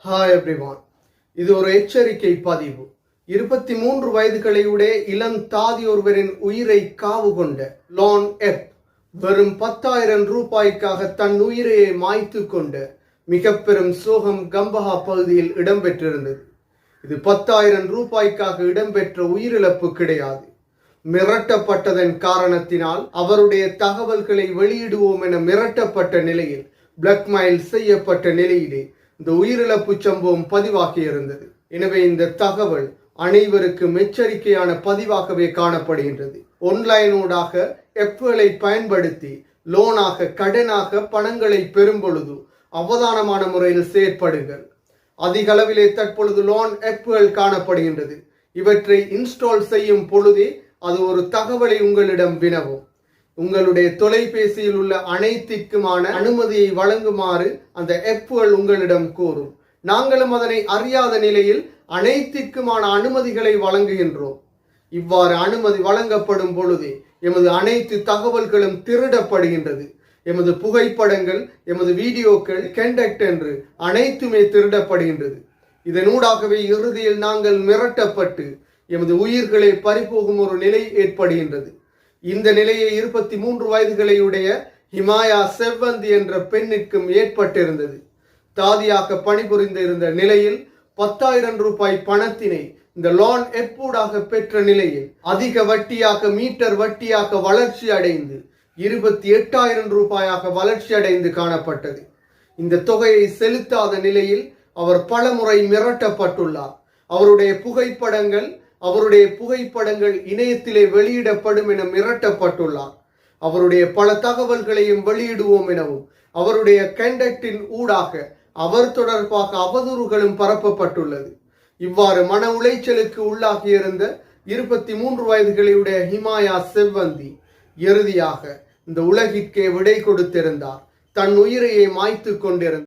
Hi everyone. இது ஒரு எச்சரிக்கை பதிவு. 23 வயதுகளையுடைய இளம் தாதி ஒருவரின் உயிரை காவு கொண்ட லான் எப் வெறும் 10,000 ரூபாய்க்காக தன் உயிரையை மாய்த்து கொண்ட மிக பெரும் சோகம் கம்பஹா பகுதியில் இடம்பெற்றிருந்தது. இது 10,000 ரூபாய்க்காக இடம்பெற்ற உயிரிழப்பு கிடையாது. மிரட்டப்பட்டதன் காரணத்தினால் அவருடைய தகவல்களை வெளியிடுவோம் என மிரட்டப்பட்ட நிலையில் பிளாக்மெயில் செய்யப்பட்ட நிலையிலே இந்த உயிரிழப்பு சம்பவம் பதிவாகியிருந்தது. எனவே இந்த தகவல் அனைவருக்கும் எச்சரிக்கையான பதிவாகவே காணப்படுகின்றது. ஒன்லைனூடாக எப்களை பயன்படுத்தி லோனாக கடனாக பணங்களை பெறும் பொழுது அவதானமான முறையில் செயற்படுங்கள். அதிக அளவிலே தற்பொழுது லோன் எப்கள் காணப்படுகின்றது. இவற்றை இன்ஸ்டால் செய்யும் பொழுதே அது ஒரு தகவலை உங்களிடம் வினவும். உங்களுடைய தொலைபேசியில் உள்ள அனைத்திற்குமான அனுமதியை வழங்குமாறு அந்த எப்கள் உங்களிடம் கூறும். நாங்களும் அதனை அறியாத நிலையில் அனைத்திற்குமான அனுமதிகளை வழங்குகின்றோம். இவ்வாறு அனுமதி வழங்கப்படும் பொழுதே எமது அனைத்து தகவல்களும் திருடப்படுகின்றது. எமது புகைப்படங்கள், எமது வீடியோக்கள், கண்டக்ட் என்று அனைத்துமே திருடப்படுகின்றது. இதனூடாகவே இறுதியில் நாங்கள் மிரட்டப்பட்டு எமது உயிர்களை பறிபோகும் ஒரு நிலை ஏற்படுகின்றது. இந்த நிலையை 23 வயதுகளையுடைய ஹிமாயா செவ்வந்தி என்ற பெண்ணிற்கும் ஏற்பட்டிருந்தது. தாதியாக பணிபுரிந்து இருந்த நிலையில் 10,000 ரூபாய் பணத்தினை இந்த லோன் எப்பூடாக பெற்ற நிலையில் அதிக வட்டியாக மீட்டர் வட்டியாக வளர்ச்சி அடைந்து 28,000 ரூபாயாக வளர்ச்சி அடைந்து காணப்பட்டது. இந்த தொகையை செலுத்தாத நிலையில் அவர் பலமுறை மிரட்டப்பட்டுள்ளார். அவருடைய புகைப்படங்கள் இணையத்திலே வெளியிடப்படும் என மிரட்டப்பட்டுள்ளார். அவருடைய பல தகவல்களையும் வெளியிடுவோம் எனவும் அவருடைய கண்டக்டின் ஊடாக அவர் தொடர்பாக அவதூறுகளும் பரப்பப்பட்டுள்ளது. இவ்வாறு மன உளைச்சலுக்கு உள்ளாகியிருந்த 23 வயதுகளையுடைய ஹிமாயா செவ்வந்தி இறுதியாக இந்த உலகிற்கே விடை கொடுத்திருந்தார். தன் உயிரையை மாய்த்து கொண்டிருந்தார்.